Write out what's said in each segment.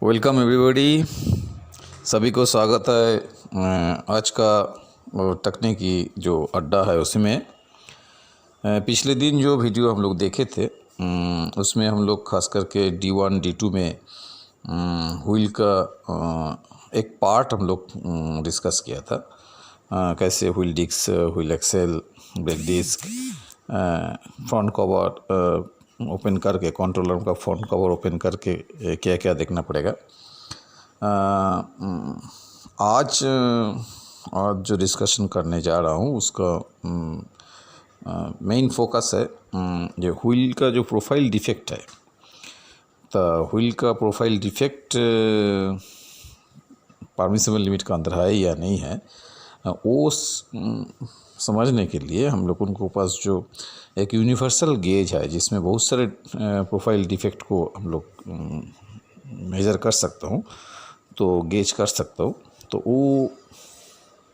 Welcome everybody, सभी को स्वागत है। आज का तकनीकी जो अड्डा है उसी में पिछले दिन जो वीडियो हम लोग देखे थे उसमें हम लोग खास करके D1 D2 में व्हील का एक पार्ट हम लोग डिस्कस किया था। कैसे wheel disc, wheel axle, brake disc, front cover open करके, कंट्रोलर का फ्रंट कवर ओपन करके क्या क्या देखना पड़ेगा। आज जो डिस्कशन करने जा रहा हूँ उसका मेन फोकस है जो व्हील का जो प्रोफाइल डिफेक्ट है। तो व्हील का प्रोफाइल डिफेक्ट परमिसिबल लिमिट का अंदर है या नहीं है, वो समझने के लिए हम लोग उनको पास जो एक यूनिवर्सल गेज है जिसमें बहुत सारे प्रोफाइल डिफेक्ट को हम लोग मेज़र कर सकता हूँ, तो गेज कर सकता हूँ। तो वो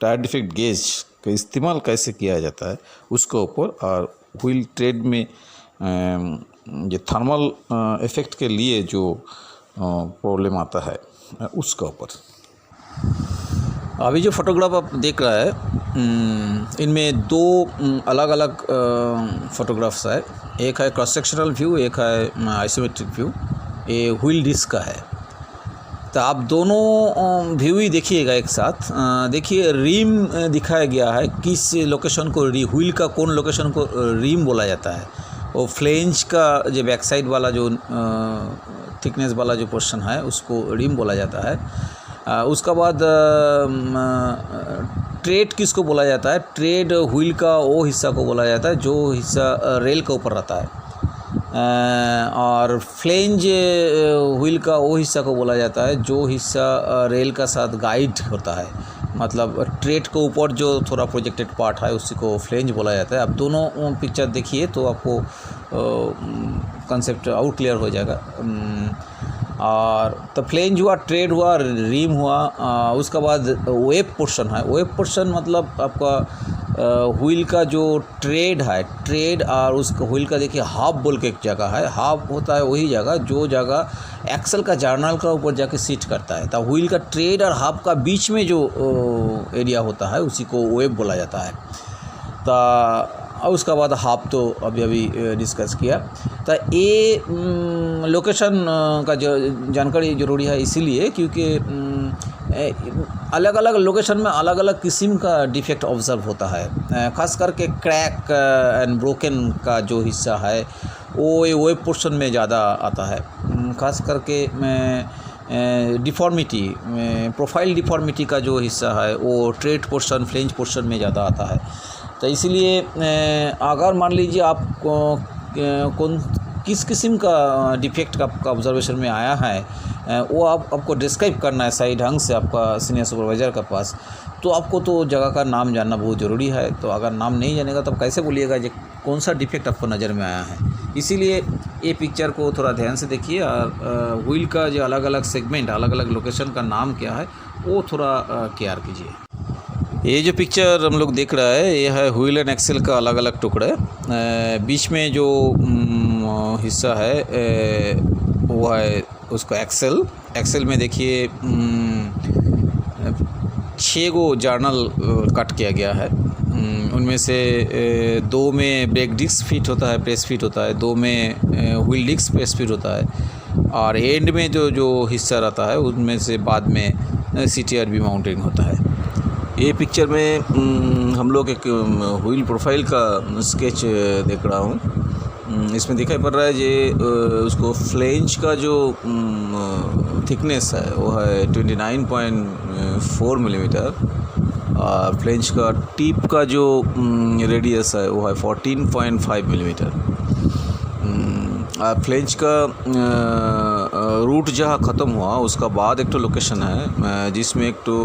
टायर डिफेक्ट गेज का इस्तेमाल कैसे किया जाता है उसके ऊपर, और व्हील ट्रेड में ये थर्मल इफ़ेक्ट के लिए जो प्रॉब्लम आता है उसका ऊपर। अभी जो फोटोग्राफ आप देख रहा है इनमें दो अलग अलग फोटोग्राफ्स है। एक है क्रॉस सेक्शनल व्यू, एक है आइसोमेट्रिक व्यू। ये व्हील डिस्क का है। तो आप दोनों व्यू ही देखिएगा एक साथ। देखिए रिम दिखाया गया है, किस लोकेशन को व्हील का कौन लोकेशन को रिम बोला जाता है। वो फ्लेंज का जो बैक साइड वाला जो थिकनेस वाला जो पोर्शन है उसको रिम बोला जाता है। उसका बाद ट्रेड किसको बोला जाता है? ट्रेड व्हील का वो हिस्सा को बोला जाता है जो हिस्सा रेल के ऊपर रहता है। और फ्लेंज व्हील का वो हिस्सा को बोला जाता है जो हिस्सा रेल का साथ गाइड होता है। मतलब ट्रेड के ऊपर जो थोड़ा प्रोजेक्टेड पार्ट है उसी को फ्लेंज बोला जाता है। अब दोनों पिक्चर देखिए तो आपको कंसेप्ट और क्लियर हो जाएगा। और तो फ्लेंज हुआ, ट्रेड हुआ, रिम हुआ। उसका बाद वेब पोर्शन है। वेब पोर्शन मतलब आपका व्हील का जो ट्रेड है, ट्रेड और उसका व्हील का देखिए हाफ बोल के एक जगह है। हाफ होता है वही जगह जो जगह एक्सल का जर्नल का ऊपर जाके सीट करता है। तो व्हील का ट्रेड और हाफ का बीच में जो एरिया होता है उसी को वेब बोला जाता है। तो उसका बाद हाफ तो अभी डिस्कस किया। तो ये लोकेशन का जो जानकारी ज़रूरी है इसीलिए क्योंकि अलग अलग लोकेशन में अलग अलग किस्म का डिफेक्ट ऑब्जर्व होता है। खास करके क्रैक एंड ब्रोकन का जो हिस्सा है वो वेब पोर्शन में ज़्यादा आता है। खास करके डिफॉर्मिटी, प्रोफाइल डिफॉर्मिटी का जो हिस्सा है वो ट्रेड पोर्शन, फ्लेंज पोर्शन में ज़्यादा आता है। तो इसीलिए अगर मान लीजिए आप कौन किस किस्म का डिफेक्ट का ऑब्जर्वेशन में आया है वो आपको डिस्क्राइब करना है सही ढंग से आपका सीनियर सुपरवाइज़र के पास, तो आपको तो जगह का नाम जानना बहुत ज़रूरी है। तो अगर नाम नहीं जानेगा तो आप कैसे बोलिएगा कि कौन सा डिफेक्ट आपको नज़र में आया है। इसीलिए ये पिक्चर को थोड़ा ध्यान से देखिए और व्हील का जो अलग अलग सेगमेंट, अलग अलग लोकेशन का नाम क्या है वो थोड़ा केयर कीजिए। ये जो पिक्चर हम लोग देख रहा है ये है व्हील एंड एक्सेल का अलग अलग टुकड़े। बीच में जो हिस्सा है वो है उसका एक्सेल में देखिए 6 गो जर्नल कट किया गया है। उनमें से 2 में ब्रेक डिस्क फिट होता है, प्रेस फिट होता है, 2 में व्हील डिस्क प्रेस फिट होता है, और एंड में जो हिस्सा रहता है उनमें से बाद में CTRB माउंटिंग होता है। ये पिक्चर में हम लोग एक व्हील प्रोफाइल का स्केच देख रहा हूँ। इसमें दिखाई पड़ रहा है ये उसको फ्लेंज का जो थिकनेस है वो है 29.4 मिलीमीटर, और फ्लेंज का टिप का जो रेडियस है वो है 14.5 मिलीमीटर। फ्लेंज का रूट जहाँ ख़त्म हुआ उसका बाद एक तो लोकेशन है जिसमें एक तो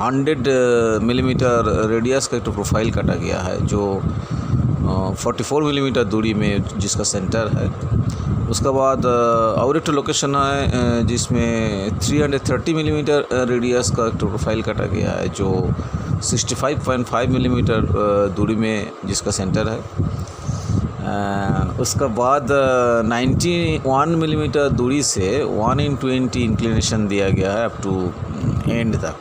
100 मिलीमीटर रेडियस का एक तो प्रोफाइल काटा गया है जो 44 मिलीमीटर दूरी में जिसका सेंटर है। उसका बाद और एक तो लोकेशन है जिसमें 330 मिलीमीटर रेडियस का एक तो प्रोफाइल काटा गया है जो 65.5 मिलीमीटर दूरी में जिसका सेंटर है। उसके बाद 91 मिलीमीटर दूरी से 1/20 इंक्लिनेशन दिया गया है अप टू एंड तक.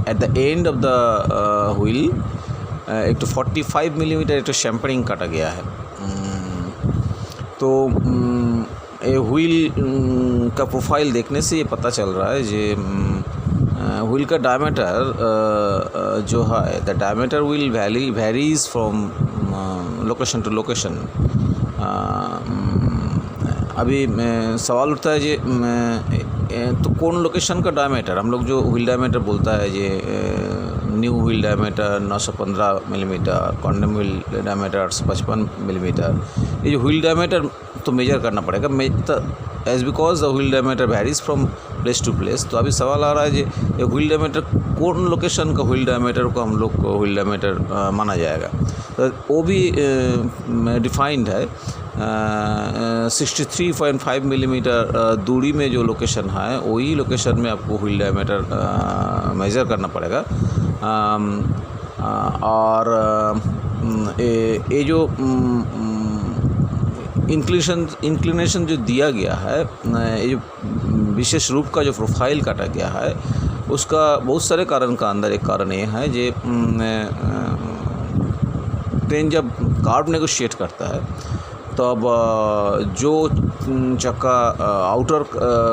At the end of the wheel एक तो 45 मिलीमीटर एक तो शैम्परिंग काटा गया है. तो ये व्हील का प्रोफाइल देखने से ये पता चल रहा है जे व्हील का डायमीटर जो है the diameter wheel varies from location to location. अभी सवाल उठता है जे तो कौन लोकेशन का डायमीटर हम लोग जो व्हील डायमीटर बोलता है जे new wheel diameter 915 millimetre, condemn wheel diameter 855 millimetre. ये जो व्हील डायमीटर तो मेजर करना पड़ेगा as because the wheel diameter varies from place to place. तो अभी सवाल आ रहा है ये व्हील डायमीटर कौन लोकेशन का व्हील डायमीटर को हम लोग को व्हील डायमीटर माना जाएगा. तो वो भी डिफाइंड है. 63.5 मिलीमीटर दूरी में जो लोकेशन है वही लोकेशन में आपको व्हील डायमीटर मेज़र करना पड़ेगा. और ये जो इंक्लिनेशन जो दिया गया है, ये जो विशेष रूप का जो प्रोफाइल काटा गया है उसका बहुत सारे कारण का अंदर एक कारण ये है जे ट्रेन जब कार्ब नेगोशिएट करता है तब जो चक्का आउटर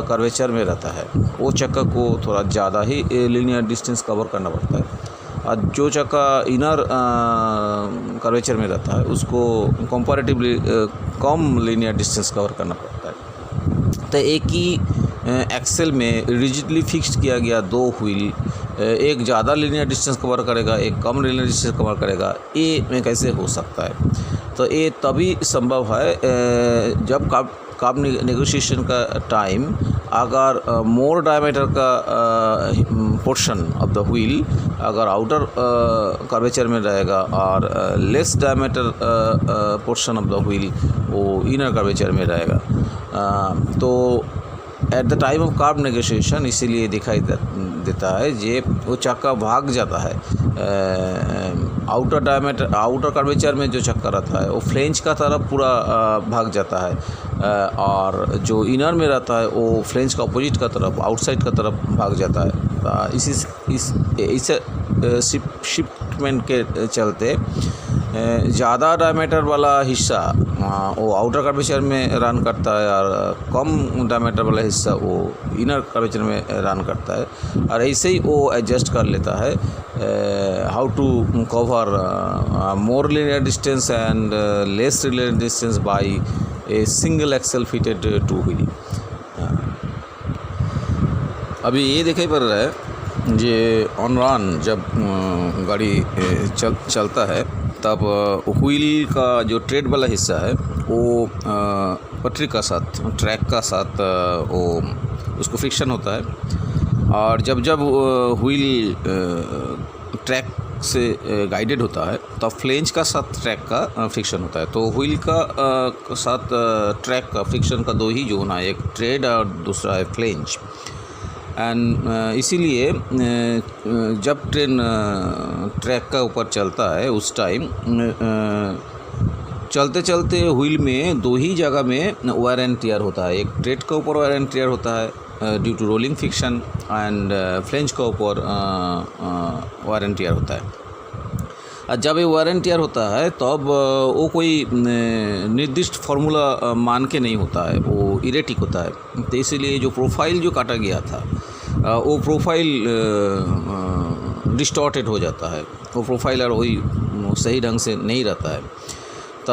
कर्वेचर में रहता है वो चक्का को थोड़ा ज़्यादा ही लीनियर डिस्टेंस कवर करना पड़ता है, और जो चक्का इनर कर्वेचर में रहता है उसको कंपैरेटिवली कम लीनियर डिस्टेंस कवर करना पड़ता है. तो एक ही एक्सेल में रिजिडली फिक्स्ड किया गया दो व्हील, एक ज़्यादा लीनियर डिस्टेंस कवर करेगा एक कम लीनियर डिस्टेंस कवर करेगा, ये कैसे हो सकता है. तो ये तभी संभव है जब कार्ब नेगोशिएशन का टाइम अगर मोर डायमीटर का पोर्शन ऑफ द व्हील अगर आउटर कर्वेचर में रहेगा और less diameter portion of the wheel वो इनर कर्वेचर में रहेगा. तो at the time of carb negotiation इसीलिए दिखाई देता है जे वो चक्का भाग जाता है. आउटर कर्वेचर में जो चक्का रहता है वो फ्लेंज का तरफ पूरा भाग जाता है, और जो इनर में रहता है वो फ्लेंज का अपोजिट का तरफ आउटसाइड का तरफ भाग जाता है. इस शिफ्टमेंट के चलते ज़्यादा डायमीटर वाला हिस्सा वो आउटर कर्वेचर में रन करता है और कम डायमीटर वाला हिस्सा वो इनर कर्वेचर में रन करता है, और ऐसे ही वो एडजस्ट कर लेता है how to cover more linear distance and less linear distance by a single axle fitted to wheel. अभी ये दिखाई पड़ रहा है जे ऑन रन जब गाड़ी चलता है तब व्हील का जो ट्रेड वाला हिस्सा है वो पटरी का साथ ट्रैक का साथ वो उसको फ्रिक्शन होता है, और जब व्हील ट्रैक से गाइडेड होता है तब फ्लेंज का साथ ट्रैक का फ्रिक्शन होता है. तो व्हील का साथ ट्रैक का फ्रिक्शन का दो ही जोन है, एक ट्रेड और दूसरा है फ्लेंज. एंड इसीलिए जब ट्रेन ट्रैक का ऊपर चलता है उस टाइम चलते चलते व्हील में दो ही जगह में वायर एंड टियर होता है. एक ट्रेड का ऊपर वायर एंड टियर होता है due to rolling friction, and flange का ऊपर वायर एंड टियर होता है. जब ये वायर एंड टियर होता है तब वो कोई निर्दिष्ट फार्मूला मान के नहीं होता है, वो इरेटिक होता है. तो इसीलिए जो प्रोफाइल जो काटा गया था वो प्रोफाइल डिस्टॉर्टेड हो जाता है, वो प्रोफाइल और वही सही ढंग से नहीं रहता है. तो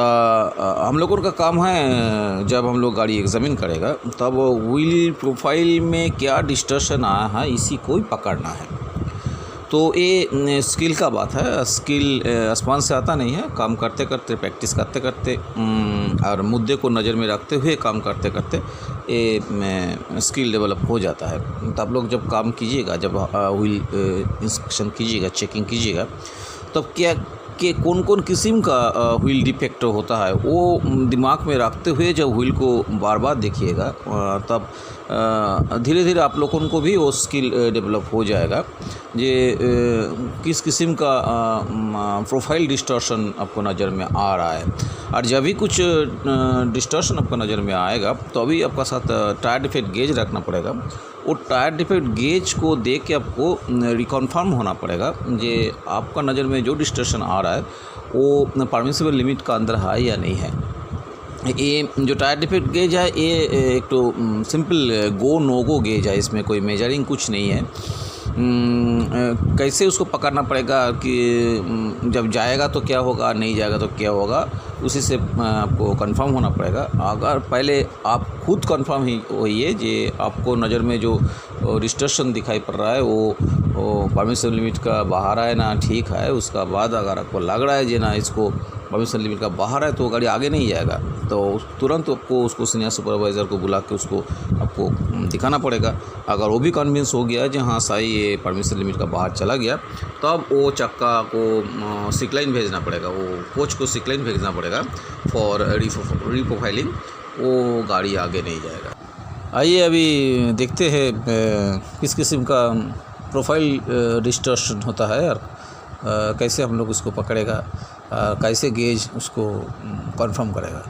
हम लोगों का काम है जब हम लोग गाड़ी एग्जामिन करेगा तब व्हील प्रोफाइल में क्या डिस्टर्शन आया है इसी को ही पकड़ना है. तो ये स्किल का बात है, स्किल आसमान से आता नहीं है. काम करते करते प्रैक्टिस करते करते और मुद्दे को नज़र में रखते हुए काम करते करते ये स्किल डेवलप हो जाता है. तो आप लोग जब काम कीजिएगा, जब व्हील इंस्पेक्शन कीजिएगा, चेकिंग कीजिएगा, तब क्या कि कौन कौन किस्म का व्हील डिफेक्ट होता है वो दिमाग में रखते हुए जब व्हील को बार बार देखिएगा तब धीरे धीरे आप लोगों को भी वो स्किल डेवलप हो जाएगा ये किस किस्म का प्रोफाइल डिस्टॉर्शन आपको नज़र में आ रहा है। और जब भी कुछ डिस्टॉर्शन आपको नज़र में आएगा तो अभी आपका साथ टायर डिफेक्ट गेज रखना पड़ेगा। वो टायर डिफेक्ट गेज को देख के आपको रिकन्फर्म होना पड़ेगा ये आपका नज़र में जो डिस्टॉर्शन आ रहा है वो परमिसिबल लिमिट का अंदर है या नहीं है। ये जो टायर डिफेक्ट गेज है ये एक तो simple go no go gauge है, इसमें कोई मेजरिंग कुछ नहीं है। कैसे उसको पकड़ना पड़ेगा कि जब जाएगा तो क्या होगा, नहीं जाएगा तो क्या होगा, उसी से आपको कंफर्म होना पड़ेगा। अगर पहले आप खुद कंफर्म ही होइए जे आपको नज़र में जो डिस्टॉर्शन दिखाई पड़ रहा है वो परमिशन लिमिट का बाहर है ना ठीक है। उसका बाद अगर आपको लग रहा है जे ना इसको परमिशन लिमिट का बाहर है तो गाड़ी आगे नहीं जाएगा तो तुरंत आपको उसको सीनियर सुपरवाइज़र को बुला के उसको आपको दिखाना पड़ेगा। अगर वो भी कन्विंस हो गया जी हाँ सही ये परमिशन लिमिट का बाहर चला गया तब वो चक्का को सिकलाइन भेजना पड़ेगा, वो कोच को सिकलाइन भेजना पड़ेगा फॉर रीप्रोफाइलिंग, वो गाड़ी आगे नहीं जाएगा। आइए अभी देखते हैं किस किस्म का प्रोफाइल डिस्टॉर्शन होता है और कैसे हम लोग उसको पकड़ेगा, कैसे गेज उसको कंफर्म करेगा।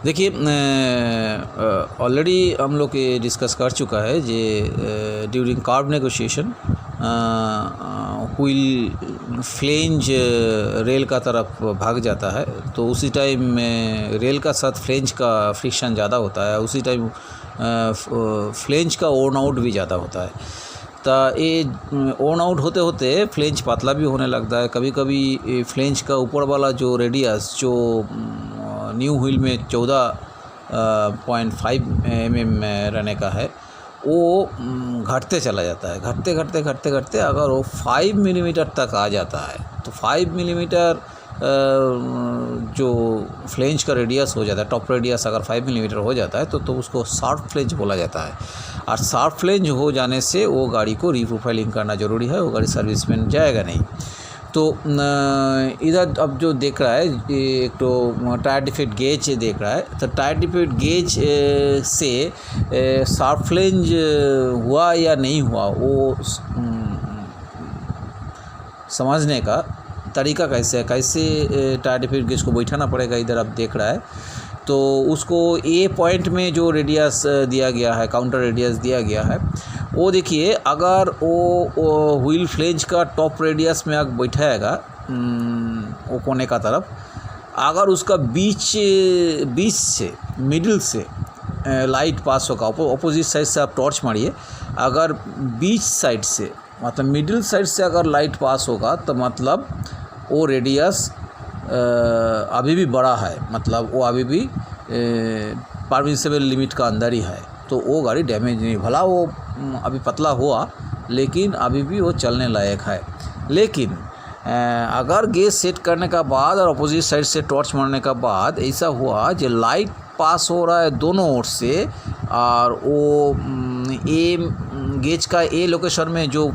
देखिए ऑलरेडी हम लोग ये डिस्कस कर चुका है जे during curve negotiation wheel flange rail का तरफ भाग जाता है तो उसी टाइम में रेल का साथ फ्लेंज का फ्रिक्शन ज़्यादा होता है, उसी टाइम फ्लेंज का ओन आउट भी ज़्यादा होता है। तो ये ओन आउट होते होते फ्लेंज पतला भी होने लगता है। कभी कभी फ्लेंज का ऊपर वाला जो रेडियस जो न्यू व्हील में 14.5 mm रहने का है वो घटते चला जाता है। घटते अगर वो 5 मिलीमीटर तक आ जाता है तो 5 मिलीमीटर जो फ्लेंज का रेडियस हो जाता है, टॉप रेडियस अगर 5 मिलीमीटर हो जाता है तो उसको शार्प फ्लेंज बोला जाता है। और शार्प फ्लेंज हो जाने से वो गाड़ी को रीप्रोफाइलिंग करना ज़रूरी है, वो गाड़ी सर्विस में जाएगा नहीं। तो इधर अब जो देख रहा है एक तो टायर डिफेक्ट गेज देख रहा है तो टायर डिफेक्ट गेज से शार्प फ्लेंज हुआ या नहीं हुआ वो समझने का तरीका कैसे है, कैसे टायर डिफेक्ट गेज को बैठाना पड़ेगा। इधर आप देख रहा है तो उसको ए पॉइंट में जो रेडियस दिया गया है, काउंटर रेडियस दिया गया है, वो देखिए अगर वो व्हील फ्लेंज का टॉप रेडियस में अगर बैठाएगा वो कोने का तरफ, अगर उसका बीच से मिडिल से लाइट पास होगा, अपोजिट साइड से आप टॉर्च मारिए, अगर बीच साइड से मतलब मिडिल साइड से अगर लाइट पास होगा तो मतलब वो रेडियस अभी भी बड़ा है, मतलब वो अभी भी परमिसिबल लिमिट का अंदर ही है तो वो गाड़ी डैमेज नहीं, भला वो अभी पतला हुआ लेकिन अभी भी वो चलने लायक है। लेकिन अगर गेज सेट करने का बाद और अपोजिट साइड से टॉर्च मारने का बाद ऐसा हुआ जो लाइट पास हो रहा है दोनों ओर से और वो ए गेज का ए लोकेशन में जो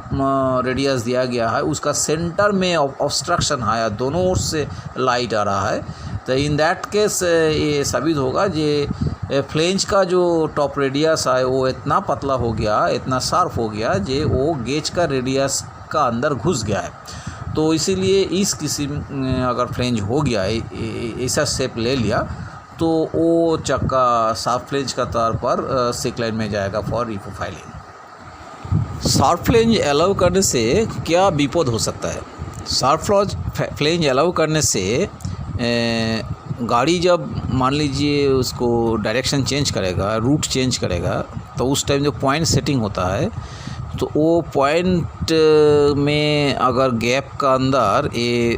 रेडियस दिया गया है उसका सेंटर में ऑब्स्ट्रक्शन है, दोनों ओर से लाइट आ रहा है, तो इन दैट केस ये साबित होगा जे फ्लेंज का जो टॉप रेडियस है वो इतना पतला हो गया, इतना शार्प हो गया जे वो गेज का रेडियस का अंदर घुस गया है। तो इसीलिए इस किस्म अगर फ्लेंज हो गया ऐसा शेप ले लिया तो वो चक्का शार्प फ्लेंज का तौर पर सिक लाइन में जाएगा for reprofiling. Sharp flange allow करने से क्या विपद हो सकता है? शार्प फ्लेंज अलाउ करने से गाड़ी जब मान लीजिए उसको डायरेक्शन चेंज करेगा, रूट चेंज करेगा, तो उस टाइम जो पॉइंट सेटिंग होता है तो वो पॉइंट में अगर गैप का अंदर ये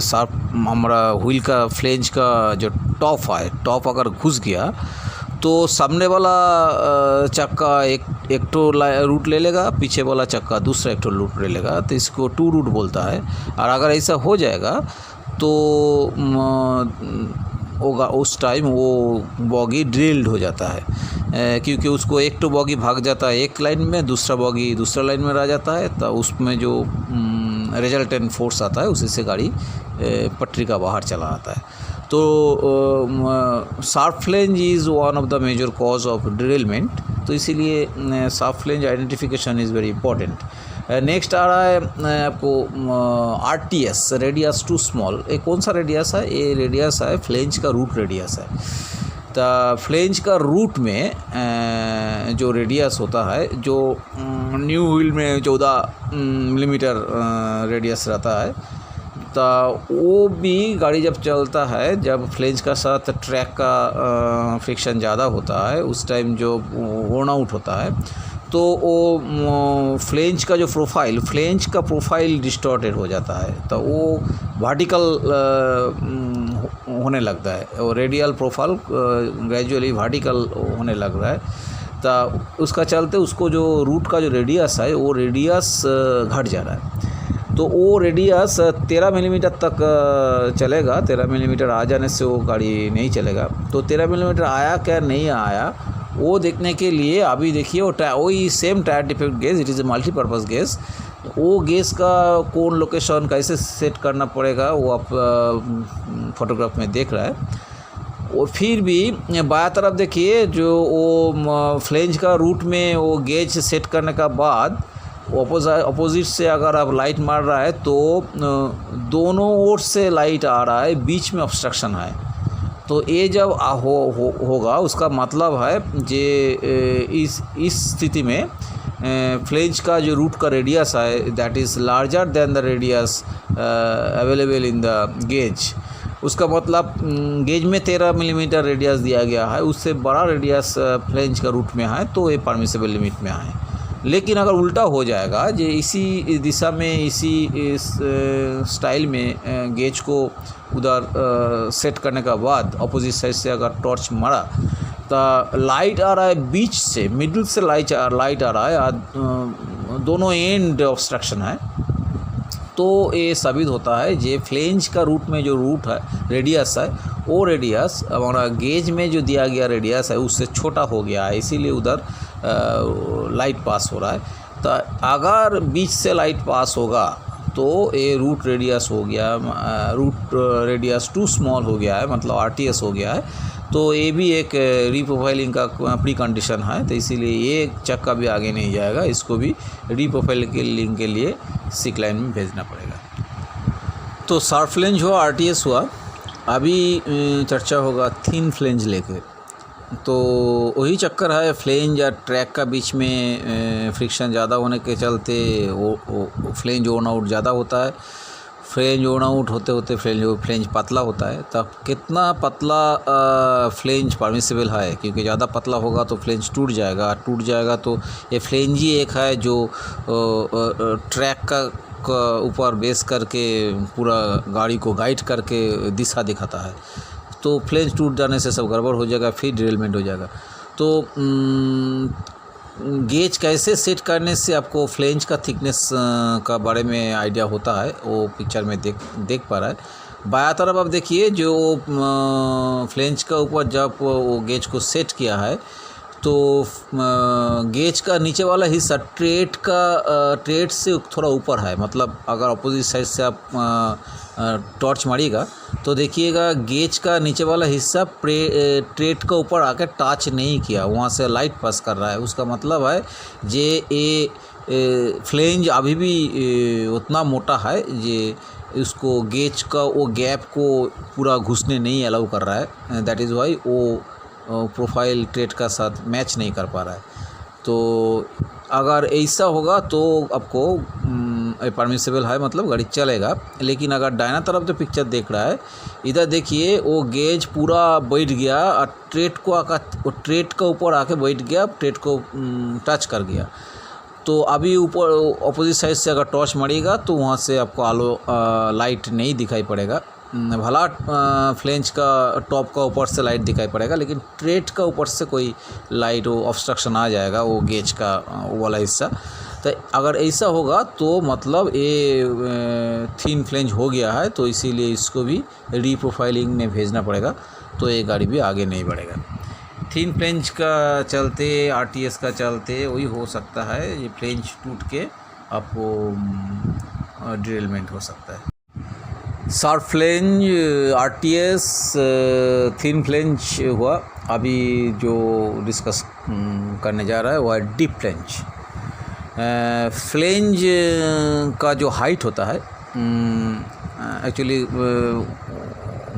शार्प हमारा व्हील का फ्लेंज का जो टॉप अगर घुस गया तो सामने वाला चक्का एक तो रूट ले लेगा, पीछे वाला चक्का दूसरा एक तो रूट ले लेगा, तो इसको टू रूट बोलता है। और अगर ऐसा हो जाएगा तो होगा उस टाइम वो बॉगी ड्रिल्ड हो जाता है, क्योंकि उसको एक तो बॉगी भाग जाता है एक लाइन में, दूसरा बॉगी दूसरा लाइन में रह जाता है, तो उसमें जो रिजल्टेंट फोर्स आता है, उसी से गाड़ी पटरी का बाहर चला आता है। तो sharp flange is one of the major cause of derailment, तो इसीलिए sharp flange identification is very important. Next आ रहा है आपको RTS, रेडियस टू स्मॉल। ये कौन सा रेडियस है? ये रेडियस है फ्लेंज का रूट रेडियस है। तो फ्लेंज का रूट में जो रेडियस होता है, जो न्यू व्हील में 14 मिलीमीटर रेडियस रहता है, तो वो भी गाड़ी जब चलता है, जब फ्लेंज का साथ ट्रैक का फ्रिक्शन ज़्यादा होता है, उस टाइम जो वर्न आउट होता है, तो वो फ्लेंज का जो फ्लेंज का प्रोफाइल डिस्टॉर्टेड हो जाता है, तो वो वर्टिकल होने लगता है, और रेडियल प्रोफाइल ग्रेजुअली वर्टिकल होने लग रहा है। तो उसका चलते उसको जो रूट का जो रेडियस है, वो रेडियस घट जा रहा है। तो वो रेडियस 13 मिलीमीटर तक चलेगा। 13 मिलीमीटर आ जाने से वो गाड़ी नहीं चलेगा। तो 13 मिलीमीटर आया क्या नहीं आया, वो देखने के लिए अभी देखिए वही same tyre defect gauge, it is a multipurpose gauge. वो गेज का कौन लोकेशन कैसे सेट करना पड़ेगा, वो आप फोटोग्राफ में देख रहा है। और फिर भी बाएं तरफ देखिए, जो वो फ्लेंज का रूट में वो गेज सेट करने का बाद अपोजिट से अगर आप लाइट मार रहा है, तो दोनों ओर से लाइट आ रहा है, बीच में ऑब्स्ट्रक्शन है। तो ये जब होगा, उसका मतलब है जे इस स्थिति में फ्लेंज का जो रूट का रेडियस है, that is larger than the radius available in the gauge. उसका मतलब गेज में 13 मिलीमीटर रेडियस दिया गया है, उससे बड़ा रेडियस फ्लेंज का रूट में है, तो ये परमिसेबल लिमिट में है। लेकिन अगर उल्टा हो जाएगा, जो इसी दिशा में, इसी स्टाइल में गेज को उधर सेट करने का बाद अपोजिट साइड से अगर टॉर्च मारा, तो लाइट आ रहा है बीच से, मिडिल से लाइट आ रहा है, दोनों एंड ऑब्स्ट्रक्शन है। तो ये साबित होता है जे फ्लेंज का रूट में जो रूट है, रेडियस है, वो रेडियस हमारा गेज में जो दिया गया रेडियस है उससे छोटा हो गया है, इसीलिए उधर लाइट पास हो रहा है। तो अगर बीच से लाइट पास होगा तो ये रूट रेडियस हो गया, रूट रेडियस टू स्मॉल हो गया है, मतलब RTS हो गया है। तो ये भी एक रीप्रोफाइलिंग का प्री कंडीशन है। तो इसीलिए ये चक्का भी आगे नहीं जाएगा, इसको भी रीप्रोफाइलिंग के लिए सिक लाइन में भेजना पड़ेगा। तो शार्प फ्लेंज हुआ, RTS हुआ। अभी चर्चा होगा थिन फ्लेंज लेके। तो वही चक्कर है, फ्लेंज या ट्रैक का बीच में फ्रिक्शन ज़्यादा होने के चलते वो फ्लेंज ओन आउट ज़्यादा होता है। फ्लेंज ओन आउट होते होते फ्लेंज पतला होता है। तब कितना पतला फ्लेंज परमिसिबल है, क्योंकि ज़्यादा पतला होगा तो फ्लेंज टूट जाएगा। तो ये फ्लेंज ही एक है जो ट्रैक का ऊपर बेस करके पूरा गाड़ी को गाइड करके दिशा दिखाता है। तो फ्लेंज टूट जाने से सब गड़बड़ हो जाएगा, फिर डिरेलमेंट हो जाएगा। तो गेज कैसे सेट करने से आपको फ्लेंज का थिकनेस का बारे में आइडिया होता है, वो पिक्चर में देख पा रहा है। बायां तरफ आप देखिए, जो फ्लेंज का ऊपर जब वो गेज को सेट किया है, तो गेज का नीचे वाला हिस्सा ट्रेड से थोड़ा ऊपर है। मतलब अगर अपोजिट साइड से आप टॉर्च मारिएगा तो देखिएगा गेज का नीचे वाला हिस्सा ट्रेड का ऊपर आकर टच नहीं किया, वहाँ से लाइट पास कर रहा है। उसका मतलब है जे ये फ्लेंज अभी भी उतना मोटा है जे उसको गेज का वो गैप को पूरा घुसने नहीं अलाउ कर रहा है। दैट इज़ वाई वो प्रोफाइल ट्रेड का साथ मैच नहीं कर पा रहा है। तो अगर ऐसा होगा तो आपको परमिसेबल है, मतलब गाड़ी चलेगा। लेकिन अगर दाहिना तरफ जो पिक्चर देख रहा है, इधर देखिए वो गेज पूरा बैठ गया और ट्रेड का ऊपर आके बैठ गया, ट्रेड को टच कर गया। तो अभी ऊपर अपोजिट साइड से अगर टॉर्च मारिएगा तो वहाँ से आपको लाइट नहीं दिखाई पड़ेगा। भला फ्लेंज का टॉप का ऊपर से लाइट दिखाई पड़ेगा, लेकिन ट्रेड का ऊपर से कोई लाइट वो ऑब्स्ट्रक्शन आ जाएगा, वो गेज का वो वाला हिस्सा। तो अगर ऐसा होगा तो मतलब ये थिन फ्लेंज हो गया है, तो इसीलिए इसको भी रीप्रोफाइलिंग में भेजना पड़ेगा, तो ये गाड़ी भी आगे नहीं बढ़ेगा। थिन फ्लेंज का चलते, RTS का चलते वही हो सकता है, ये फ्लेंज टूट के आपको डिरेलमेंट हो सकता है। Sharp flange, RTS, thin flange हुआ। अभी जो डिस्कस करने जा रहा है वो है डीप फ्लेंज। फ्लेंज का जो हाइट होता है, एक्चुअली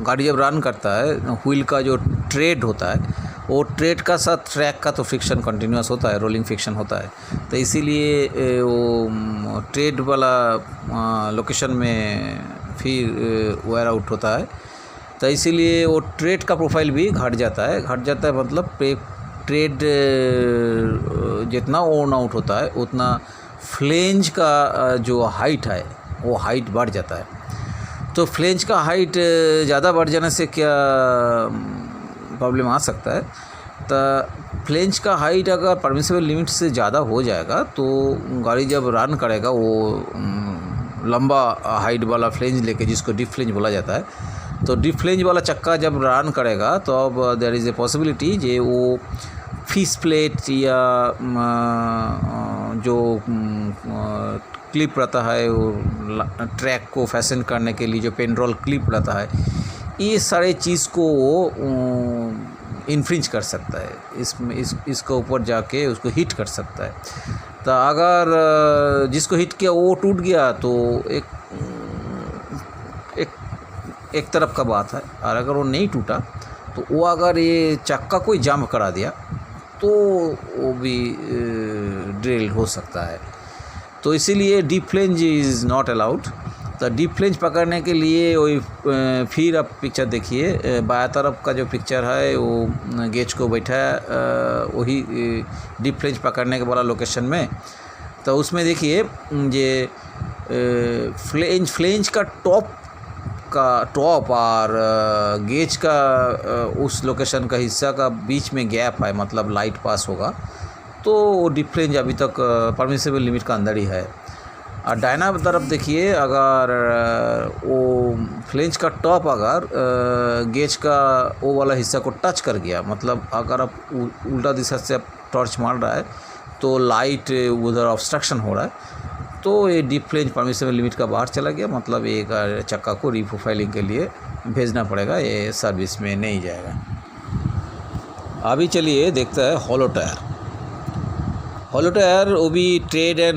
गाड़ी जब रन करता है, व्हील का जो ट्रेड होता है वो ट्रेड का साथ ट्रैक का तो फ्रिक्शन कंटिन्यूस होता है, रोलिंग फ्रिक्शन होता है, तो इसीलिए वो ट्रेड वाला लोकेशन में फिर वेयर आउट होता है, तो इसीलिए वो ट्रेड का प्रोफाइल भी घट जाता है मतलब ट्रेड जितना ओन आउट होता है उतना फ्लेंज का जो हाइट है वो हाइट बढ़ जाता है। तो फ्लेंज का हाइट ज़्यादा बढ़ जाने से क्या प्रॉब्लम आ सकता है, तो फ्लेंज का हाइट अगर परमिसिबल लिमिट से ज़्यादा हो जाएगा तो गाड़ी जब रन करेगा वो लंबा हाइट वाला फ्लेंज लेके, जिसको डीप फ्लेंज बोला जाता है, तो डीप फ्लेंज वाला चक्का जब रन करेगा तो अब देयर इज़ ए पॉसिबिलिटी जे वो फिश प्लेट या जो क्लिप रहता है वो ट्रैक को फैशन करने के लिए जो पेंड्रोल क्लिप रहता है, ये सारे चीज़ को वो इन्फ्रिंज कर सकता है, इसमें इसके ऊपर जाके उसको हिट कर सकता है। तो अगर जिसको हिट किया वो टूट गया तो एक तरफ का बात है, और अगर वो नहीं टूटा तो वो अगर ये चक्का कोई जंप करा दिया तो वो भी ड्रिल हो सकता है। तो इसीलिए deep flange is not allowed. तो डीप फ्लेंज पकड़ने के लिए वही फिर आप पिक्चर देखिए, बाया तरफ का जो पिक्चर है वो गेज को बैठा है वही डीप फ्लेंज पकड़ने के वाला लोकेशन में। तो उसमें देखिए ये फ्लेंज का टॉप और गेज का उस लोकेशन का हिस्सा का बीच में गैप है, मतलब लाइट पास होगा, तो डीप फ्लेंज अभी तक परमिसिबल लिमिट का अंदर ही है। और डायना तरफ देखिए, अगर वो फ्लेंज का टॉप अगर गेज का वो वाला हिस्सा को टच कर गया, मतलब अगर आप उल्टा दिशा से आप टॉर्च मार रहा है तो लाइट उधर ऑब्स्ट्रक्शन हो रहा है, तो ये डीप फ्लेंज परमिसिबल लिमिट का बाहर चला गया, मतलब एक चक्का को रीप्रोफाइलिंग के लिए भेजना पड़ेगा, ये सर्विस में नहीं जाएगा। अभी चलिए देखता है हॉलो टायर। हॉलो टायर वो भी ट्रेड एंड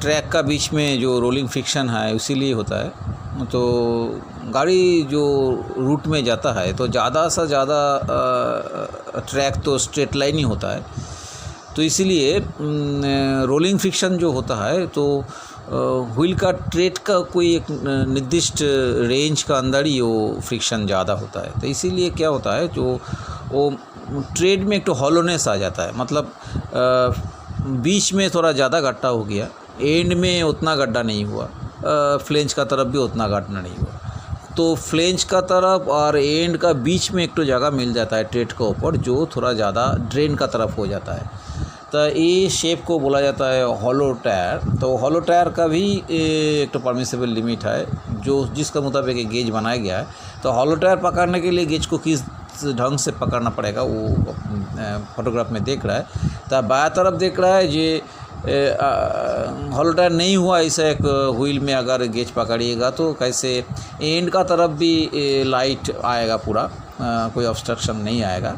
ट्रैक का बीच में जो रोलिंग फ्रिक्शन है इसीलिए होता है। तो गाड़ी जो रूट में जाता है तो ज़्यादा से ज़्यादा ट्रैक तो स्ट्रेट लाइन ही होता है, तो इसीलिए रोलिंग फ्रिक्शन जो होता है तो व्हील का ट्रेड का कोई एक निर्दिष्ट रेंज का अंदर ही वो फ्रिक्शन ज़्यादा होता है। तो इसीलिए क्या होता है, जो वो ट्रेड में एक तो हॉलोनेस आ जाता है, मतलब बीच में थोड़ा ज़्यादा गड्ढा हो गया, एंड में उतना गड्ढा नहीं हुआ, फ्लेंज का तरफ भी उतना गड्ढा नहीं हुआ, तो फ्लेंज का तरफ और एंड का बीच में एक तो जगह मिल जाता है ट्रेड के ऊपर, जो थोड़ा ज़्यादा ड्रेन का तरफ हो जाता है। तो ये शेप को बोला जाता है हॉलो टायर। तो हॉलो टायर का भी एक तो परमिसिबल लिमिट है, जो जिसका मुताबिक एक गेज बनाया गया है। तो हॉलो टायर पकड़ने के लिए गेज को किस ढंग से पकड़ना पड़ेगा वो फोटोग्राफ में देख रहा है। तो बाया तरफ देख रहा है ये हॉलो टायर नहीं हुआ, ऐसा एक व्हील में अगर गेज पकड़िएगा तो कैसे एंड का तरफ भी लाइट आएगा, पूरा कोई ऑब्स्ट्रक्शन नहीं आएगा।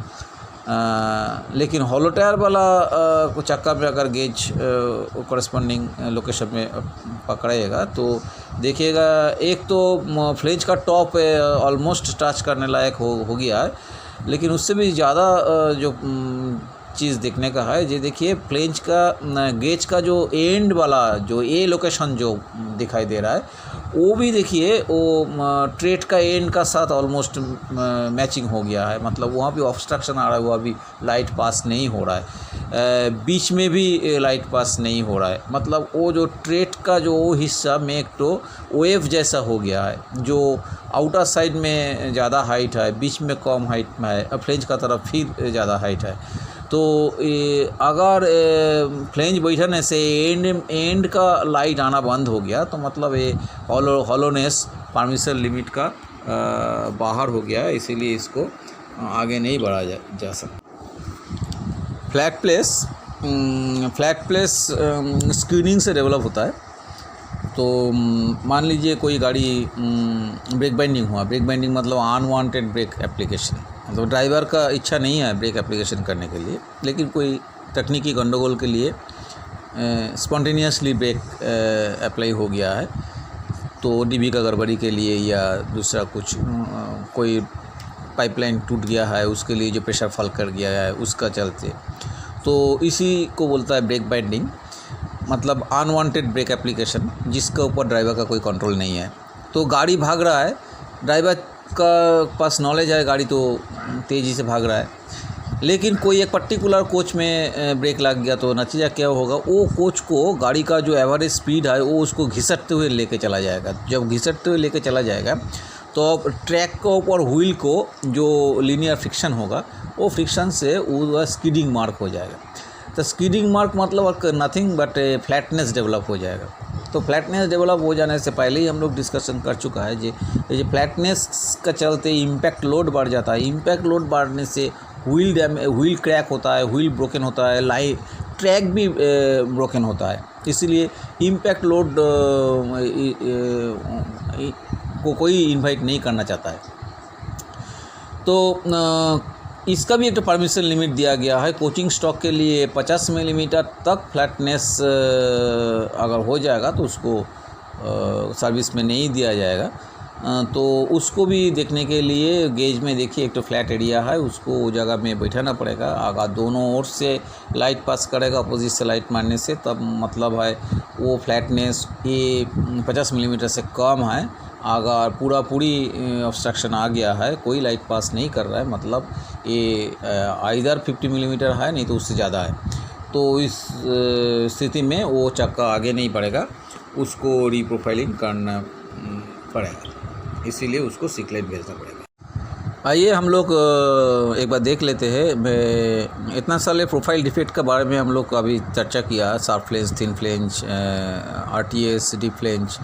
लेकिन हॉलो टायर वाला चक्का में अगर गेज कॉरेस्पॉन्डिंग लोकेशन में पकड़ेगा तो देखिएगा, एक तो फ्लेंज का टॉप ऑलमोस्ट टच करने लायक हो गया है, लेकिन उससे भी ज़्यादा जो चीज़ देखने का है, ये देखिए फ्लेंज का गेज का जो एंड वाला जो ए लोकेशन जो दिखाई दे रहा है वो भी देखिए वो ट्रेड का एंड का साथ ऑलमोस्ट मैचिंग हो गया है, मतलब वहाँ भी ऑब्स्ट्रक्शन आ रहा है, वो अभी लाइट पास नहीं हो रहा है, बीच में भी लाइट पास नहीं हो रहा है, मतलब वो जो ट्रेड का जो वो हिस्सा में एक तो वेव जैसा हो गया है, जो आउटर साइड में ज़्यादा हाइट है, बीच में कम हाइट में है, फ्लेंज का तरफ फिर ज़्यादा हाइट है। तो अगर फ्लेंज बैठने से एंड का लाइट आना बंद हो गया तो मतलब ये हॉलोनेस परमिसिबल लिमिट का बाहर हो गया है, इसीलिए इसको आगे नहीं बढ़ाया जा सकता। फ्लैट प्लेस स्क्रीनिंग से डेवलप होता है। तो मान लीजिए कोई गाड़ी ब्रेक बाइंडिंग हुआ, ब्रेक बाइंडिंग मतलब अनवांटेड ब्रेक एप्लीकेशन, मतलब ड्राइवर का इच्छा नहीं है ब्रेक एप्लीकेशन करने के लिए, लेकिन कोई तकनीकी गंडगोल के लिए स्पॉन्टेनियसली ब्रेक अप्लाई हो गया है, तो डीबी का गड़बड़ी के लिए या दूसरा कुछ कोई पाइपलाइन टूट गया है उसके लिए जो प्रेशर फॉल कर गया है उसका चलते, तो इसी को बोलता है ब्रेक बाइंडिंग, मतलब अनवांटेड ब्रेक एप्लीकेशन जिसके ऊपर ड्राइवर का कोई कंट्रोल नहीं है। तो गाड़ी भाग रहा है, ड्राइवर का पास नॉलेज है, गाड़ी तो तेज़ी से भाग रहा है, लेकिन कोई एक पर्टिकुलर कोच में ब्रेक लग गया तो नतीजा क्या होगा, वो कोच को गाड़ी का जो एवरेज स्पीड है वो उसको घिसटते हुए लेके चला जाएगा। जब घिसटते हुए लेके चला जाएगा तो अब ट्रैक के ऊपर व्हील को जो लीनियर फ्रिक्शन होगा वो फ्रिक्शन से वो स्कीडिंग मार्क हो जाएगा। तो स्कीडिंग मार्क मतलब नथिंग बट फ्लैटनेस डेवलप हो जाएगा। तो फ्लैटनेस डेवलप हो जाने से पहले ही हम लोग डिस्कशन कर चुका है ये फ्लैटनेस का चलते इम्पैक्ट लोड बढ़ जाता है। इम्पैक्ट लोड बढ़ने से व्हील क्रैक होता है, व्हील ब्रोकन होता है, ट्रैक भी ब्रोकन होता है। इसीलिए इम्पैक्ट लोड को कोई इन्वाइट नहीं करना चाहता है। तो इसका भी एक परमिशन लिमिट दिया गया है। कोचिंग स्टॉक के लिए 50 मिलीमीटर तक फ्लैटनेस अगर हो जाएगा तो उसको सर्विस में नहीं दिया जाएगा। तो उसको भी देखने के लिए गेज में देखिए एक तो फ्लैट एरिया है, उसको वो जगह में बैठाना पड़ेगा। अगर दोनों ओर से लाइट पास करेगा अपोजिट से लाइट मारने से, तब मतलब है वो फ्लैटनेस ये 50 मिलीमीटर से कम है। अगर पूरी ऑब्स्ट्रक्शन आ गया है, कोई लाइट पास नहीं कर रहा है, मतलब ये आइदर 50 मिलीमीटर है नहीं तो उससे ज़्यादा है, तो इस स्थिति में वो चक्का आगे नहीं बढ़ेगा, उसको रीप्रोफाइलिंग करना पड़ेगा, इसीलिए उसको सिकलाइट भेजना पड़ेगा। आइए हम लोग एक बार देख लेते हैं। इतना सारे प्रोफाइल डिफेक्ट के बारे में हम लोग अभी चर्चा किया, sharp flange, thin flange, RTS, deep flange,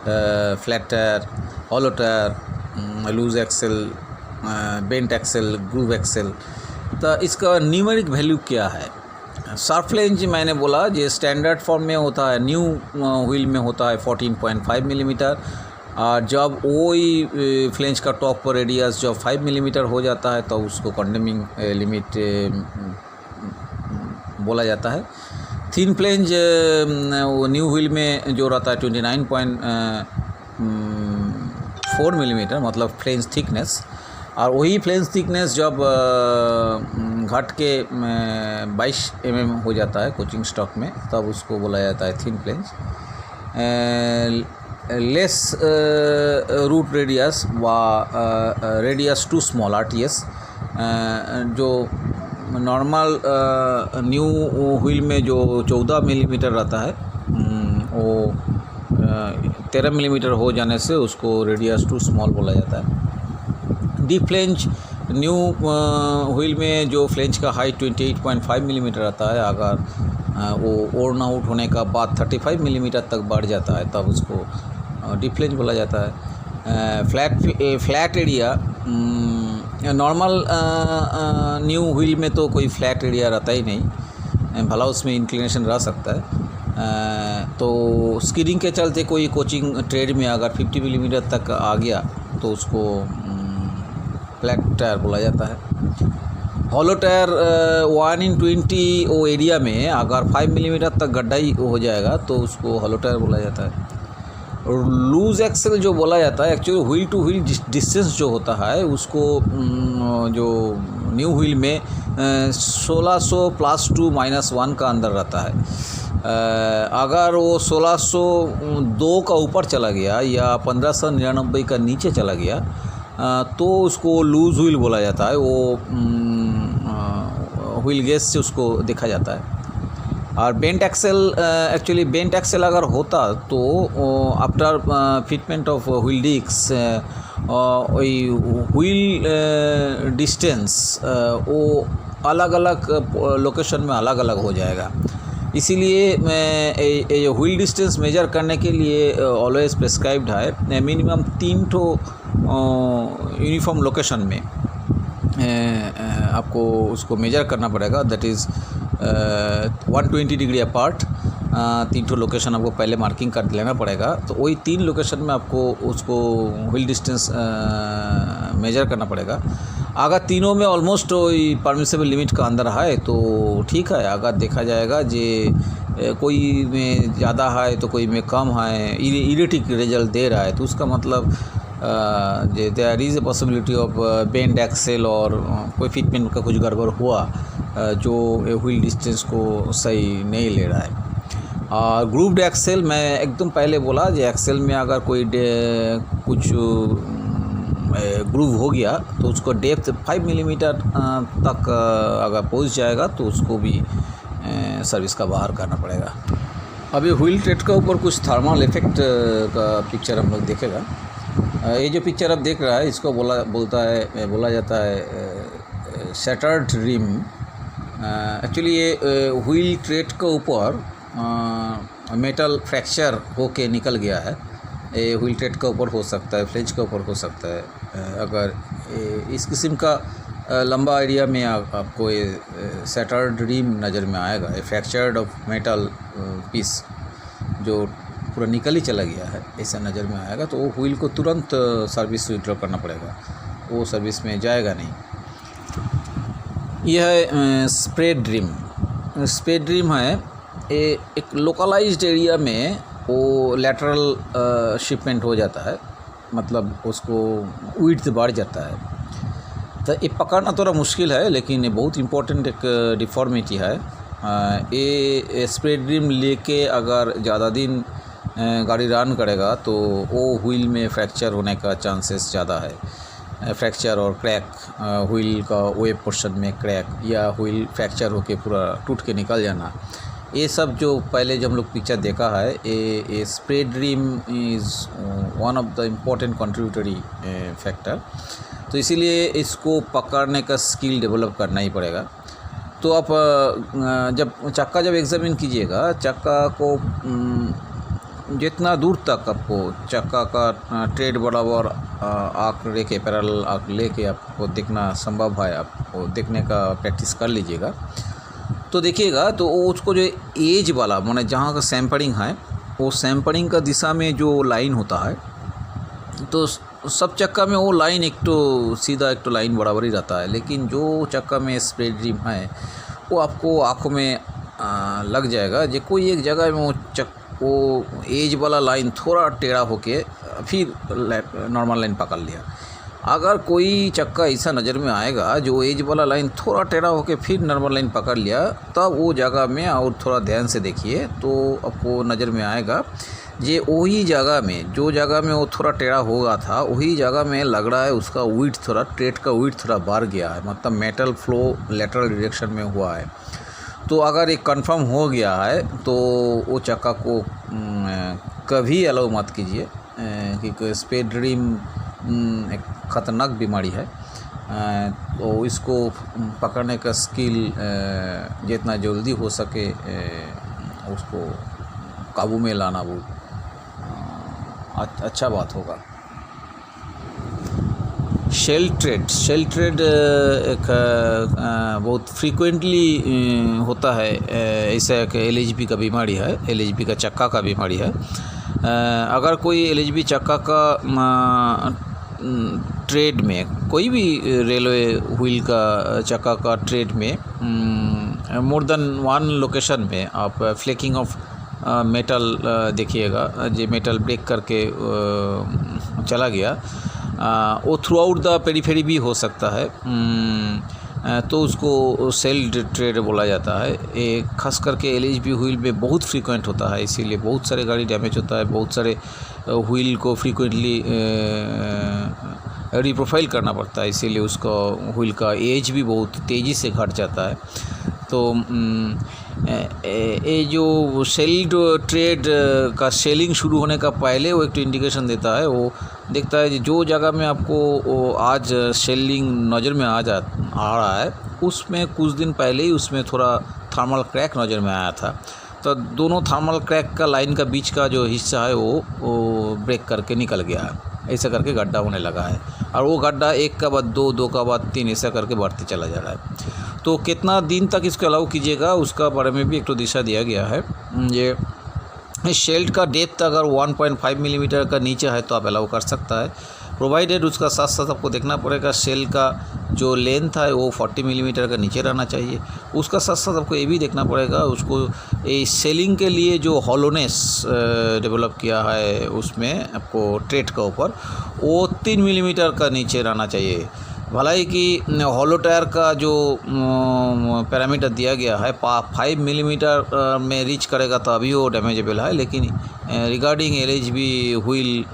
flat tyre, hollow tyre, loose axle, bent axle, groove axle. तो इसका न्यूमेरिक वैल्यू क्या है? शार्प फ्लेंज मैंने बोला ये स्टैंडर्ड फॉर्म में होता है, न्यू व्हील में होता है 14.5 मिलीमीटर। और जब वही फ्लेंज का टॉप पर रेडियस जब 5 मिलीमीटर हो जाता है तो उसको कंडेमिंग लिमिट बोला जाता है। थिन फ्लेंज वो न्यू व्हील में जो रहता है 29.4 मिलीमीटर, मतलब फ्लेंज थिकनेस। और वही फ्लेंज थिकनेस जब घट के 22 mm हो जाता है कोचिंग स्टॉक में, तब उसको बोला जाता है thin flange. Less root radius व रेडियस टू स्मॉल RTS, जो नॉर्मल न्यू व्हील में जो 14 मिलीमीटर रहता है वो 13 मिलीमीटर हो जाने से उसको रेडियस टू स्मॉल बोला जाता है। डीप फ्लेंज न्यू व्हील में जो फ्लेंज का हाइट 28.5 मिलीमीटर आता है, अगर वो ओर्न आउट होने का बाद 35 मिलीमीटर तक बढ़ जाता है तब उसको डीप फ्लेंज बोला जाता है। Flat area normal new wheel में तो कोई फ्लैट एरिया रहता ही नहीं, भला उसमें इंक्लिनेशन रह सकता है। तो स्कीडिंग के चलते कोई कोचिंग ट्रेड में अगर 50 मिलीमीटर तक आ गया तो उसको फ्लैट टायर बोला जाता है। हॉलो टायर 1/20 वो एरिया में अगर 5 मिलीमीटर तक गड्ढा ही हो जाएगा तो उसको हॉलो टायर बोला जाता है। लूज एक्सेल जो बोला जाता है, actually wheel two wheel distance जो होता है उसको जो न्यू व्हील में 1600 +2 -1 का अंदर रहता है। अगर वो 1602 का ऊपर चला गया या 1599 का नीचे चला गया तो उसको लूज व्हील बोला जाता है। वो व्हील गेज से उसको देखा जाता है। और bent axle, actually bent axle अगर होता तो after fitment of wheel disc wheel distance वो अलग अलग लोकेशन में अलग अलग हो जाएगा। इसीलिए मैं व्हील डिस्टेंस मेजर करने के लिए ऑलवेज प्रेस्क्राइब्ड है मिनिमम 3 यूनिफॉर्म लोकेशन में आपको उसको मेजर करना पड़ेगा, दैट इज़ 120 डिग्री अपार्ट 3 ठो लोकेशन आपको पहले मार्किंग कर लेना पड़ेगा। तो वही 3 लोकेशन में आपको उसको व्हील डिस्टेंस मेजर करना पड़ेगा। अगर तीनों में ऑलमोस्ट वही परमिसेबल लिमिट का अंदर है तो ठीक है। अगर देखा जाएगा जे कोई में ज़्यादा है तो कोई में कम है, इरेटिक रिजल्ट दे रहा है, तो उसका मतलब जे there is a possibility of bend axle और कोई फिटमेंट का कुछ गड़बड़ हुआ जो व्हील डिस्टेंस को सही नहीं ले रहा है। और ग्रूव्ड एक्सेल मैं एकदम पहले बोला, जो एक्सेल में अगर कोई कुछ ग्रूव हो गया तो उसको डेप्थ 5 मिलीमीटर तक अगर पहुंच जाएगा तो उसको भी सर्विस का बाहर करना पड़ेगा। अभी व्हील ट्रेड का ऊपर कुछ थर्मल इफेक्ट का पिक्चर हम लोग देखेगा। ये जो पिक्चर आप देख रहा है इसको बोला जाता है शटर्ड रिम। एक्चुअली ये व्हील ट्रेड के ऊपर मेटल फ्रैक्चर होके निकल गया है। ये व्हील ट्रेड के ऊपर हो सकता है, फ्लेंज के ऊपर हो सकता है। अगर इस किस्म का लंबा एरिया में आपको ये शटर्ड रिम नज़र में आएगा, ये फ्रैक्चर्ड ऑफ मेटल पीस जो पूरा निकल ही चला गया है, ऐसा नज़र में आएगा तो वो व्हील को तुरंत सर्विस विड्रॉ करना पड़ेगा, वो सर्विस में जाएगा नहीं। यह है स्प्रेड रिम। स्प्रेड रिम है, ये एक लोकलाइज्ड एरिया में वो लैटरल शिपमेंट हो जाता है, मतलब उसको विड्थ बढ़ जाता है। तो ये पकड़ना थोड़ा मुश्किल है, लेकिन ये बहुत इम्पोर्टेंट एक डिफॉर्मिटी है। ये स्प्रेड रिम लेके अगर ज़्यादा दिन गाड़ी रन करेगा तो वो व्हील में फ्रैक्चर होने का चांसेस ज़्यादा है। फ्रैक्चर और क्रैक, व्हील का वेब पोर्शन में क्रैक या व्हील फ्रैक्चर होके पूरा टूट के निकल जाना, ये सब जो पहले जो हम लोग पिक्चर देखा है, ये spread rim is one of the important contributory factor. तो इसीलिए इसको पकड़ने का स्किल डेवलप करना ही पड़ेगा। तो आप जब एग्जामिन कीजिएगा, चक्का को जितना दूर तक आपको चक्का का ट्रेड बराबर आँख लेके, पैरेलल आँख लेके आपको देखना संभव है, आपको देखने का प्रैक्टिस कर लीजिएगा तो देखिएगा। तो उसको जो एज वाला माने जहाँ का सैम्परिंग है, वो सैम्परिंग का दिशा में जो लाइन होता है, तो सब चक्का में वो लाइन एक तो सीधा एक तो लाइन बराबर ही रहता है। लेकिन जो चक्का में स्प्रेड रिम है वो आपको आँखों में लग जाएगा। जो कोई एक जगह में वो एज वाला लाइन थोड़ा टेढ़ा होके फिर नॉर्मल लाइन पकड़ लिया। अगर कोई चक्का ऐसा नज़र में आएगा जो एज वाला लाइन थोड़ा टेढ़ा होके फिर नॉर्मल लाइन पकड़ लिया, तब वो जगह में और थोड़ा ध्यान से देखिए तो आपको नज़र में आएगा ये वही जगह में, जो जगह में वो थोड़ा टेढ़ा होगा था, वही जगह में लग रहा है उसका विड्थ थोड़ा, ट्रेड का विड्थ थोड़ा बढ़ गया है, मतलब मेटल फ्लो लेटरल डायरेक्शन में हुआ है। तो अगर ये कंफर्म हो गया है तो वो चक्का को कभी अलाउ मत कीजिए, क्योंकि स्प्रेड रिम एक ख़तरनाक बीमारी है। तो इसको पकड़ने का स्किल जितना जल्दी हो सके उसको काबू में लाना बहुत अच्छा बात होगा। शेल ट्रेड एक बहुत फ्रीक्वेंटली होता है, ऐसा एक LHB का बीमारी है, LHB का चक्का का बीमारी है। अगर कोई LHB चक्का का ट्रेड में, कोई भी रेलवे व्हील का चक्का का ट्रेड में मोर देन वन लोकेशन में आप फ्लेकिंग ऑफ मेटल देखिएगा, जो मेटल ब्रेक करके चला गया, वो थ्रू आउट द पेरीफेरी भी हो सकता है, तो उसको सेल ट्रेड बोला जाता है। ये खास करके LHB व्हील में बहुत फ्रीक्वेंट होता है, इसीलिए बहुत सारे गाड़ी डैमेज होता है, बहुत सारे व्हील को फ्रीक्वेंटली रिप्रोफाइल करना पड़ता है, इसीलिए उसका व्हील का एज भी बहुत तेज़ी से घट जाता है। तो ये जो सेल ट्रेड का सेलिंग शुरू होने का पहले वो एक तो इंडिकेशन देता है, वो देखता है जो जगह में आपको आज सेलिंग नज़र में आ रहा है, उसमें कुछ दिन पहले ही उसमें थोड़ा थर्मल क्रैक नज़र में आया था। तो दोनों थर्मल क्रैक का लाइन का बीच का जो हिस्सा है वो ब्रेक करके निकल गया है, ऐसा करके गड्ढा होने लगा है, और वो गड्ढा एक का बाद दो, दो का बाद तीन, ऐसा करके बढ़ते चला जा रहा है। तो कितना दिन तक इसको अलाउ कीजिएगा उसका बारे में भी एक तो दिशा दिया गया है। ये इस शेल्ड का डेप्थ अगर 1.5 मिलीमीटर का नीचे है तो आप अलाउ कर सकता है, प्रोवाइडेड उसका साथ साथ आपको देखना पड़ेगा शेल का जो लेंथ है वो 40 मिलीमीटर का नीचे रहना चाहिए। उसका साथ साथ आपको ये भी देखना पड़ेगा उसको ये सेलिंग के लिए जो हॉलोनेस डेवलप किया है उसमें आपको ट्रेड का ऊपर वो 3 मिलीमीटर का नीचे रहना चाहिए। भला ही कि हॉलो टायर का जो पैरामीटर दिया गया है 5 मिलीमीटर में रीच करेगा तो अभी वो डैमेजेबल है, लेकिन regarding LHB wheel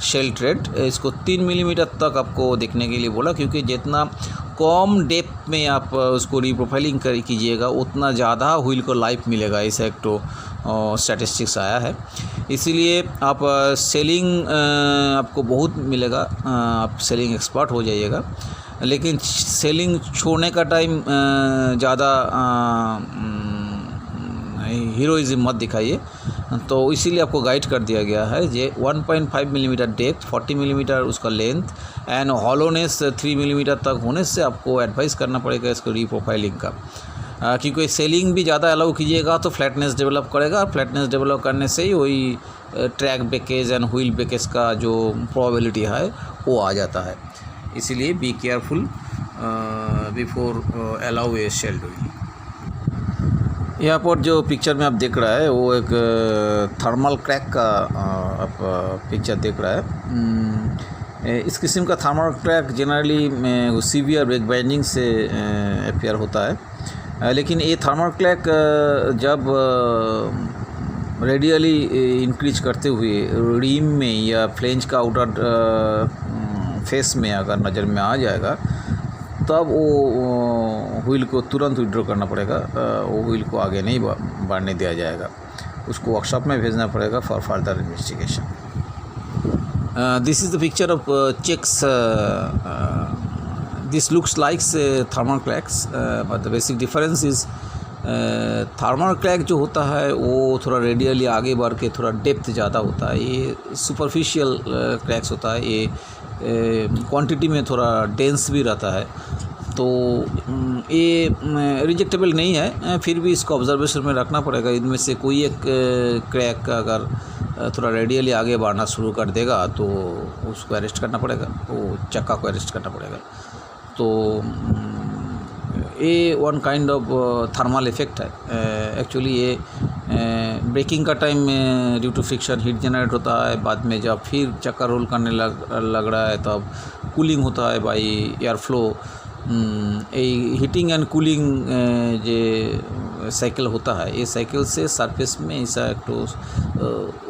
shell tread इसको 3 मिलीमीटर तक आपको देखने के लिए बोला, क्योंकि जितना कम डेप्थ में आप उसको रीप्रोफाइलिंग कीजिएगा उतना ज़्यादा व्हील को लाइफ मिलेगा। ऐसा एक तो स्टैटिस्टिक्स आया है, इसीलिए आप सेलिंग आपको बहुत मिलेगा, आप सेलिंग एक्सपर्ट हो जाइएगा, लेकिन सेलिंग छोड़ने का टाइम ज़्यादा हीरोइज्म मत दिखाइए। तो इसीलिए आपको गाइड कर दिया गया है ये 1.5 मिलीमीटर डेप्थ, 40 मिलीमीटर उसका लेंथ एंड हॉलोनेस 3 मिलीमीटर तक होने से आपको एडवाइस करना पड़ेगा इसको रीप्रोफाइलिंग का, क्योंकि सेलिंग भी ज़्यादा अलाउ कीजिएगा तो फ्लैटनेस डेवलप करेगा, फ्लैटनेस डेवलप करने से ही वही track breakage and wheel breakage का जो प्रोबेबिलिटी है वो आ जाता है। इसीलिए be careful before allow A shelled wheel. यहाँ पर जो पिक्चर में आप देख रहा है वो एक थर्मल क्रैक का आप पिक्चर देख रहा है। इस किस्म का thermal crack generally severe break binding से अपीयर होता है, लेकिन ये थर्मल क्रैक जब रेडियली इंक्रीज करते हुए रिम में या फ्लेंज का आउटर फेस में अगर नज़र में आ जाएगा तब वो व्हील को तुरंत विड्रॉ करना पड़ेगा, वो व्हील को आगे नहीं बढ़ने दिया जाएगा, उसको वर्कशॉप में भेजना पड़ेगा for further investigation. This is the picture of checks, this looks likes thermal cracks but the basic difference is thermal crack जो होता है वो थोड़ा रेडियली आगे बढ़ के थोड़ा डेप्थ ज़्यादा होता है, ये सुपरफिशियल क्रैक्स होता है, ये क्वांटिटी में थोड़ा डेंस भी रहता है, तो ये रिजेक्टेबल नहीं है, फिर भी इसको ऑब्जर्वेशन में रखना पड़ेगा। इनमें से कोई एक क्रैक अगर थोड़ा रेडियली आगे बढ़ना शुरू कर देगा तो उसको अरेस्ट करना पड़ेगा, वो चक्का को अरेस्ट करना पड़ेगा। तो ये one kind of thermal effect है। एक्चुअली ये ब्रेकिंग का टाइम में due to friction heat generate होता है, बाद में जब फिर चक्का रोल करने लग रहा है तब कूलिंग होता है by air flow. Heating and cooling जो साइकिल होता है, ये साइकिल से सरफेस में ऐसा एक तो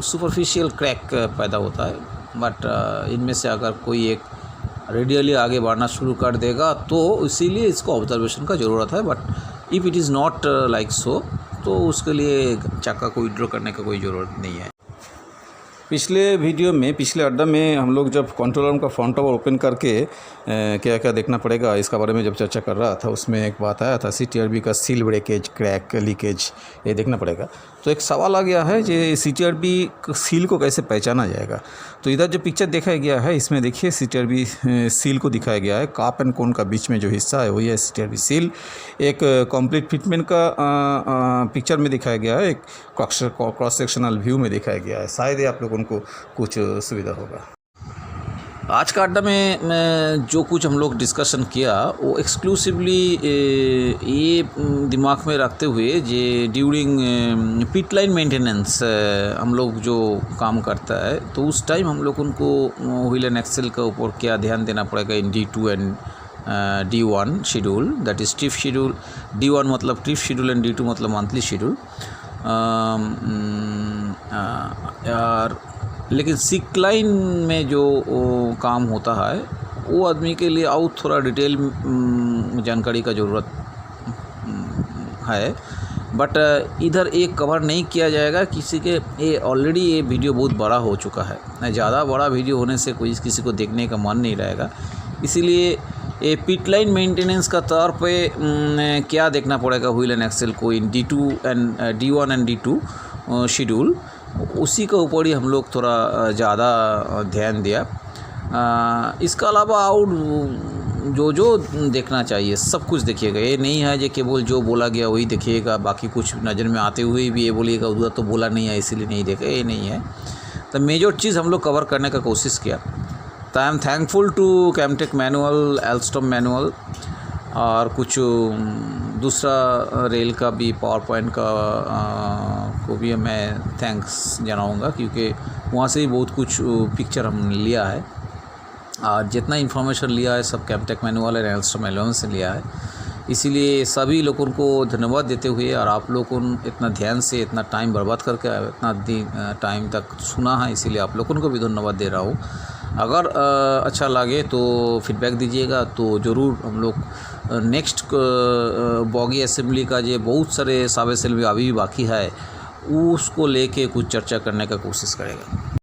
सुपरफिशियल क्रैक पैदा होता है, बट इनमें से अगर कोई एक रेडियली आगे बढ़ना शुरू कर देगा तो इसीलिए इसको ऑब्जर्वेशन का ज़रूरत है। But if it is not like so तो उसके लिए चक्का को विड्रॉ करने का कोई ज़रूरत नहीं है। पिछले अड्डा में हम लोग जब कंट्रोल रूम का फ्रंट डोर ओपन करके क्या क्या देखना पड़ेगा इसका बारे में जब चर्चा कर रहा था, उसमें एक बात आया था CTRB का सील ब्रेकेज, क्रैक, लीकेज, ये देखना पड़ेगा। तो एक सवाल आ गया है कि CTRB सील को कैसे पहचाना जाएगा। तो इधर जो पिक्चर दिखाया गया है इसमें देखिए CTRB सील को दिखाया गया है, काप एंड कोन का बीच में जो हिस्सा है वही है CTRB सील। एक कंप्लीट फिटमेंट का पिक्चर में दिखाया गया है, एक क्रॉस सेक्शनल व्यू में दिखाया गया है, शायद ये आप लोगों को कुछ सुविधा होगा। आज का अड्डा में जो कुछ हम लोग डिस्कशन किया वो एक्सक्लूसिवली ये दिमाग में रखते हुए जे ड्यूरिंग पिट लाइन मेंटेनेंस हम लोग जो काम करता है तो उस टाइम हम लोग उनको व्हील एंड एक्सेल के ऊपर क्या ध्यान देना पड़ेगा इन D2 and D1 schedule, that is trip schedule. D1 मतलब ट्रिप शेड्यूल एंड D2 मतलब मंथली शेड्यूल। यार लेकिन सिक लाइन में जो काम होता है वो आदमी के लिए और थोड़ा डिटेल जानकारी का ज़रूरत है, बट इधर एक कवर नहीं किया जाएगा किसी के। ये ऑलरेडी ये वीडियो बहुत बड़ा हो चुका है, ज़्यादा बड़ा वीडियो होने से कोई किसी को देखने का मन नहीं रहेगा, इसीलिए ये पिट लाइन मेंटेनेंस का तौर पे क्या देखना पड़ेगा व्हील एंड एक्सेल को इन D1 एंड D2 शेड्यूल, उसी के ऊपर ही हम लोग थोड़ा ज़्यादा ध्यान दिया। इसका अलावा और जो जो देखना चाहिए सब कुछ देखिएगा। ये नहीं है जो केवल जो बोला गया वही देखिएगा, बाकी कुछ नज़र में आते हुए भी ये बोलिएगा उधर तो बोला नहीं है इसीलिए नहीं देखा, ये नहीं है। तो मेजर चीज़ हम लोग कवर करने का कोशिश किया। तो I am thankful to Camtech manual, Alstom manual और कुछ दूसरा रेल का भी पावर पॉइंट का को भी मैं थैंक्स जनाऊँगा, क्योंकि वहाँ से ही बहुत कुछ पिक्चर हमने लिया है और जितना इन्फॉर्मेशन लिया है सब कैमटेक मैनुअल और एल्स्टॉम मैनुअल से लिया है। इसीलिए सभी लोगों को धन्यवाद देते हुए, और आप लोगों को इतना ध्यान से इतना टाइम बर्बाद करके इतना टाइम तक सुना है, इसीलिए आप लोगों को भी धन्यवाद दे रहा हूँ। अगर अच्छा लगे तो फीडबैक दीजिएगा, तो ज़रूर हम लोग नेक्स्ट बॉगी असेंबली का जो बहुत सारे सब असेंबली अभी भी बाकी है उसको लेके कुछ चर्चा करने का कोशिश करेगा।